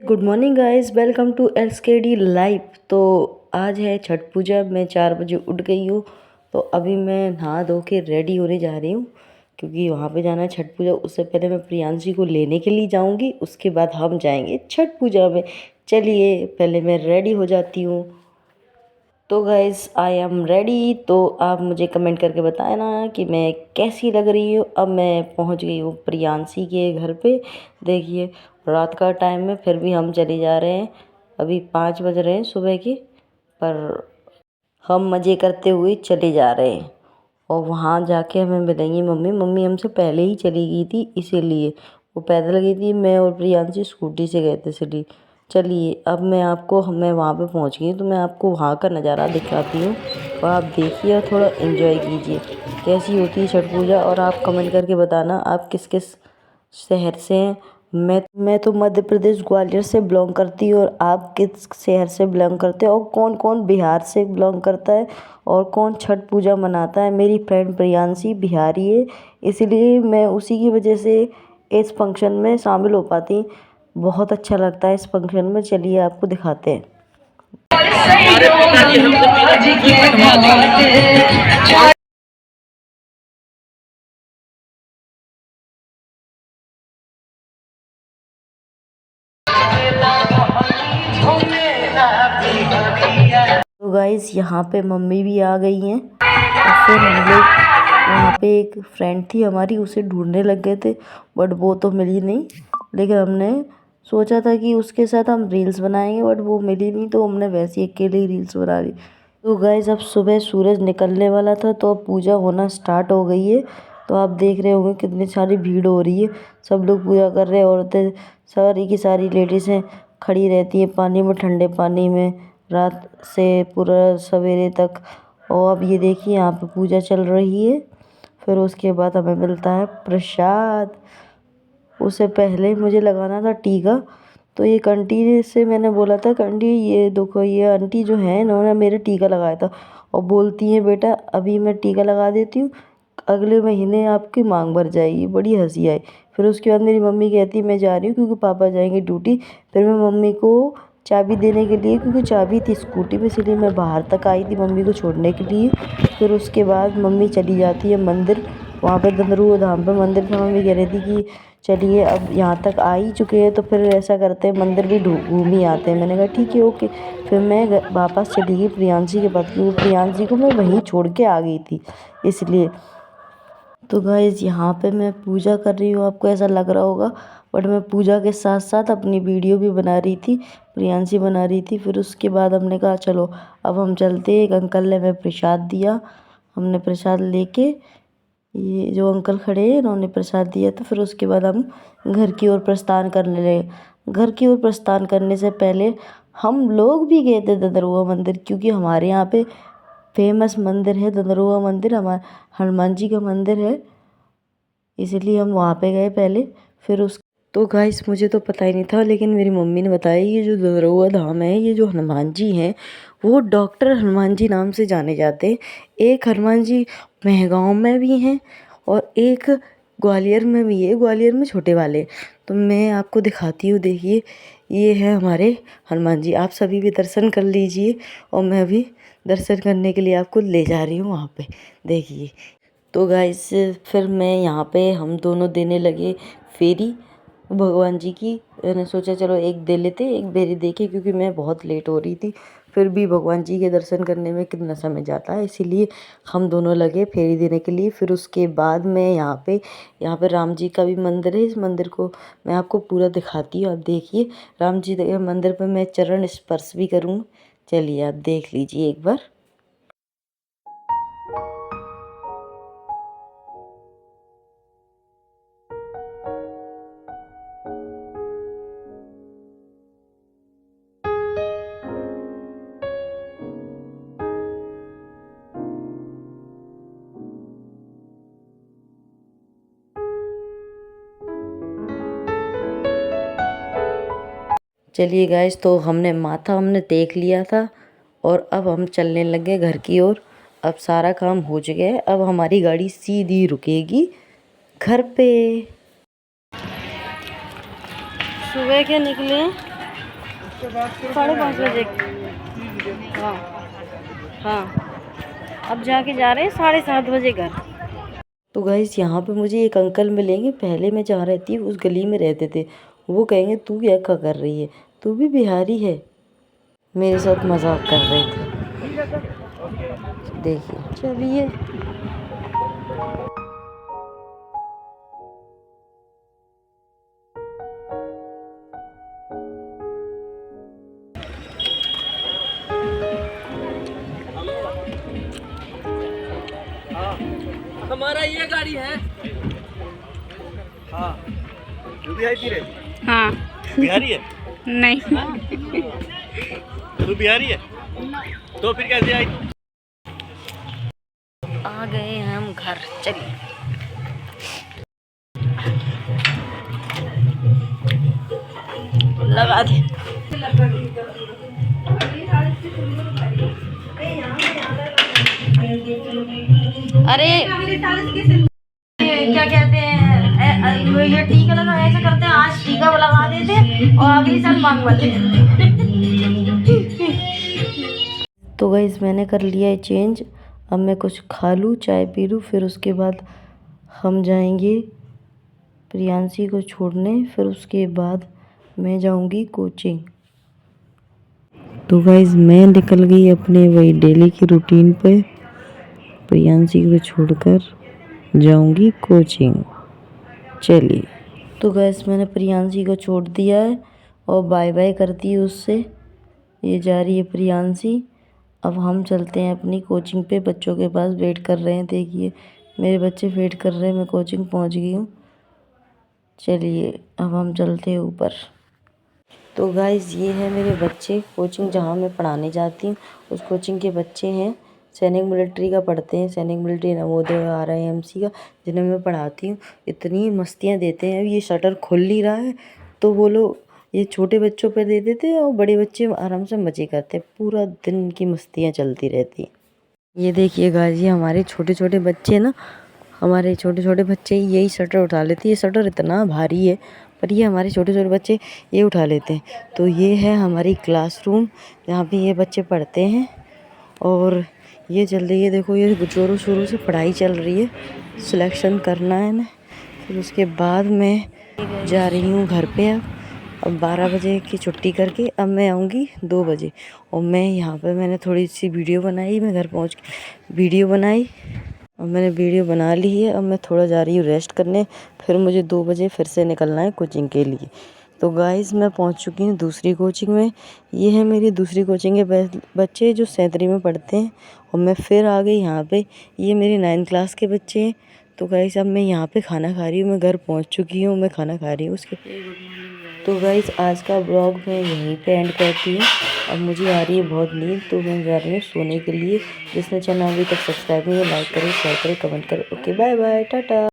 Good morning guys, welcome to SKD live. तो आज है छठ पूजा। मैं 4 बजे उठ गई हूँ। तो अभी मैं नहा धो के रेडी होने जा रही हूँ क्योंकि वहाँ पे जाना है छठ पूजा। उससे पहले मैं प्रियांशी को लेने के लिए जाऊँगी, उसके बाद हम जाएंगे छठ पूजा में। चलिए पहले मैं रेडी हो जाती हूँ। तो गाइस आई एम रेडी। तो आप मुझे कमेंट करके बताएं ना कि मैं कैसी लग रही हूँ। अब मैं पहुँच गई हूँ प्रियांशी के घर पे। देखिए रात का टाइम है, फिर भी हम चले जा रहे हैं। अभी 5 बज रहे हैं सुबह के, पर हम मज़े करते हुए चले जा रहे हैं। और वहाँ जाके हमें मिलेंगी मम्मी। मम्मी हमसे पहले ही चली गई थी, इसीलिए वो पैदल गई थी, मैं और प्रियांशी स्कूटी से गए थे इसलिए। चलिए अब मैं वहाँ पे पहुँच गई, तो मैं आपको वहाँ का नज़ारा दिखाती हूँ और आप देखिए और थोड़ा एंजॉय कीजिए कैसी होती है छठ पूजा। और आप कमेंट करके बताना आप किस किस शहर से हैं। मैं तो मध्य प्रदेश ग्वालियर से बिलोंग करती हूँ। और आप किस शहर से बिलोंग करते हो और कौन कौन बिहार से बिलोंग करता है और कौन छठ पूजा मनाता है। मेरी फ्रेंड प्रियांशी बिहारी है, इसलिए मैं उसी की वजह से इस फंक्शन में शामिल हो पाती। बहुत अच्छा लगता है इस फंक्शन में। चलिए आपको दिखाते हैं। तो गाइस यहाँ पे मम्मी भी आ गई हैं। और फिर हम लोग वहाँ पे एक फ्रेंड थी हमारी, उसे ढूंढने लग गए थे, बट वो तो मिली नहीं। लेकिन हमने सोचा था कि उसके साथ हम रील्स बनाएंगे, बट वो मिली नहीं, तो हमने वैसे ही अकेले ही रील्स बना ली। तो गाइस अब सुबह सूरज निकलने वाला था, तो अब पूजा होना स्टार्ट हो गई है। तो आप देख रहे होंगे कितनी सारी भीड़ हो रही है। सब लोग पूजा कर रहे हैं। औरतें सारी की सारी लेडीज़ें खड़ी रहती हैं पानी में, ठंडे पानी में, रात से पूरा सवेरे तक। और अब ये देखिए यहाँ पे पूजा चल रही है। फिर उसके बाद हमें मिलता है प्रसाद। उससे पहले मुझे लगाना था टीका। तो एक आंटी से मैंने बोला था कि आंटी ये देखो, ये आंटी जो है इन्होंने मेरा टीका लगाया था। और बोलती हैं बेटा अभी मैं टीका लगा देती हूँ, अगले महीने आपकी मांग भर जाएगी। बड़ी हंसी आई। फिर उसके बाद मेरी मम्मी कहती मैं जा रही हूँ क्योंकि पापा जाएंगे ड्यूटी। फिर मैं मम्मी को चाबी देने के लिए, क्योंकि चाबी थी स्कूटी में, इसलिए मैं बाहर तक आई थी मम्मी को छोड़ने के लिए। फिर उसके बाद मम्मी चली जाती है मंदिर। वहाँ पे दंदरू धाम पे मंदिर था। मम्मी कह रही थी कि चलिए अब यहाँ तक आ ही चुके हैं तो फिर ऐसा करते हैं मंदिर भी घूम ही आते हैं। मैंने कहा ठीक है ओके। फिर मैं वापस चली गई प्रियांशी के पास, क्योंकि प्रियांशी को मैं वहीं छोड़ के आ गई थी इसलिए। तो गाइज़ यहाँ पे मैं पूजा कर रही हूँ, आपको ऐसा लग रहा होगा, बट मैं पूजा के साथ साथ अपनी वीडियो भी बना रही थी, प्रियांशी बना रही थी। फिर उसके बाद हमने कहा चलो अब हम चलते हैं। एक अंकल ने हमें प्रसाद दिया, हमने प्रसाद लेके, ये जो अंकल खड़े हैं इन्होंने प्रसाद दिया। तो फिर उसके बाद हम घर की ओर प्रस्थान करने लगे। घर की ओर प्रस्थान करने से पहले हम लोग भी गए थे ददरुआ मंदिर, क्योंकि हमारे यहाँ पे फेमस मंदिर है ददरुआ मंदिर, हमारा हनुमान जी का मंदिर है, इसलिए हम वहाँ पे गए पहले। फिर उस तो गाइस मुझे तो पता ही नहीं था, लेकिन मेरी मम्मी ने बताया ये जो ददरुआ धाम है, ये जो हनुमान जी हैं वो डॉक्टर हनुमान जी नाम से जाने जाते हैं। एक हनुमान जी मेहगांव में भी हैं और एक ग्वालियर में भी है, ग्वालियर में छोटे वाले। तो मैं आपको दिखाती हूँ, देखिए ये है हमारे हनुमान जी। आप सभी भी दर्शन कर लीजिए और मैं भी दर्शन करने के लिए आपको ले जा रही हूँ वहाँ पे, देखिए। तो गाइस फिर मैं यहाँ पे हम दोनों देने लगे फेरी भगवान जी की। मैंने सोचा चलो एक दे लेते, एक फेरी देखे, क्योंकि मैं बहुत लेट हो रही थी। फिर भी भगवान जी के दर्शन करने में कितना समय जाता है, इसीलिए हम दोनों लगे फेरी देने के लिए। फिर उसके बाद मैं यहाँ पे राम जी का भी मंदिर है। इस मंदिर को मैं आपको पूरा दिखाती हूँ, आप देखिए। राम जी के मंदिर पर मैं चरण स्पर्श भी करूँ, चलिए आप देख लीजिए एक बार। चलिए गाइस, तो हमने देख लिया था और अब हम चलने लगे घर की ओर। अब सारा काम हो चुका है, अब हमारी गाड़ी सीधी रुकेगी घर पे। सुबह के निकले 5:30 बजे। हाँ हाँ, अब जाके जा रहे हैं 7:30 बजे घर। तो गाइस यहाँ पे मुझे एक अंकल मिलेंगे, पहले मैं जहाँ रहती उस गली में रहते थे। वो कहेंगे तू क्या कर रही है, तू भी बिहारी है। मेरे साथ मजाक कर रहे थे। देखिए, चलिए। हमारा ये गाड़ी है। हाँ, तू बिहारी है? हाँ। बिहारी है? नहीं। तू बिहारी है? तो फिर कैसे आई तू? आ गए हम घर, चलिए। लगा दे। अरे क्या कहते हैं, ये टीका लगा, ऐसा करते हैं, आज टीका लगा देते और अगली साल मांग वाले। तो गाइस मैंने कर लिया है चेंज। अब मैं कुछ खा लूँ, चाय पी लूँ, फिर उसके बाद हम जाएंगे प्रियांशी को छोड़ने, फिर उसके बाद मैं जाऊंगी कोचिंग। तो गाइस मैं निकल गई अपने वही डेली की रूटीन पे। प्रियांशी को छोड़कर जाऊंगी कोचिंग। चलिए। तो गाइस मैंने प्रियांशी को छोड़ दिया है और बाय बाय कर दी उससे। ये जा रही है प्रियांशी। अब हम चलते हैं अपनी कोचिंग पे। बच्चों के पास वेट कर रहे हैं, देखिए मेरे बच्चे वेट कर रहे हैं। मैं कोचिंग पहुंच गई हूँ। चलिए अब हम चलते हैं ऊपर। तो गाइस ये है मेरे बच्चे, कोचिंग जहाँ मैं पढ़ाने जाती हूँ उस कोचिंग के बच्चे हैं। सैनिक मिलिट्री का पढ़ते हैं, सैनिक मिलिट्री नवोदय RIMC का, जिन्हें मैं पढ़ाती हूँ। इतनी मस्तियाँ देते हैं। ये शटर खुल नहीं रहा है तो वो लोग ये छोटे बच्चों पे दे देते हैं और बड़े बच्चे आराम से मज़े करते हैं। पूरा दिन इनकी मस्तियाँ चलती रहती हैं। ये देखिए गाइस, ये हमारे छोटे छोटे बच्चे ना, हमारे छोटे छोटे बच्चे यही शटर उठा लेते हैं। ये शटर इतना भारी है पर ये हमारे छोटे छोटे बच्चे ये उठा लेते हैं। तो ये है हमारी क्लासरूम जहाँ पे ये बच्चे पढ़ते हैं। और ये चल रही है, देखो ये जोरों शोरों से पढ़ाई चल रही है। सिलेक्शन करना है ना, फिर उसके बाद मैं जा रही हूँ घर पे। अब 12 बजे की छुट्टी करके अब मैं आऊँगी 2 बजे। और मैं यहाँ पे मैंने थोड़ी सी वीडियो बनाई, मैं घर पहुँच के वीडियो बनाई और मैंने वीडियो बना ली है। अब मैं थोड़ा जा रही हूँ रेस्ट करने, फिर मुझे 2 बजे फिर से निकलना है कोचिंग के लिए। तो गाइस मैं पहुँच चुकी हूँ दूसरी कोचिंग में। ये है मेरी दूसरी कोचिंग के बच्चे जो 7वीं में पढ़ते हैं। और मैं फिर आ गई यहाँ पे। ये मेरी 9th क्लास के बच्चे हैं। तो गाइस अब मैं यहाँ पे खाना खा रही हूँ। मैं घर पहुँच चुकी हूँ, मैं खाना खा रही हूँ उसके। तो गाइस आज का ब्लॉग मैं यहीं पे एंड करती हूँ। अब मुझे आ रही है बहुत नींद, तो मैं जा रही हूँ सोने के लिए। जिसने चैनल अभी तक सब्सक्राइब नहीं किया, लाइक करें, शेयर करें, कमेंट करें। Okay bye bye, Tata.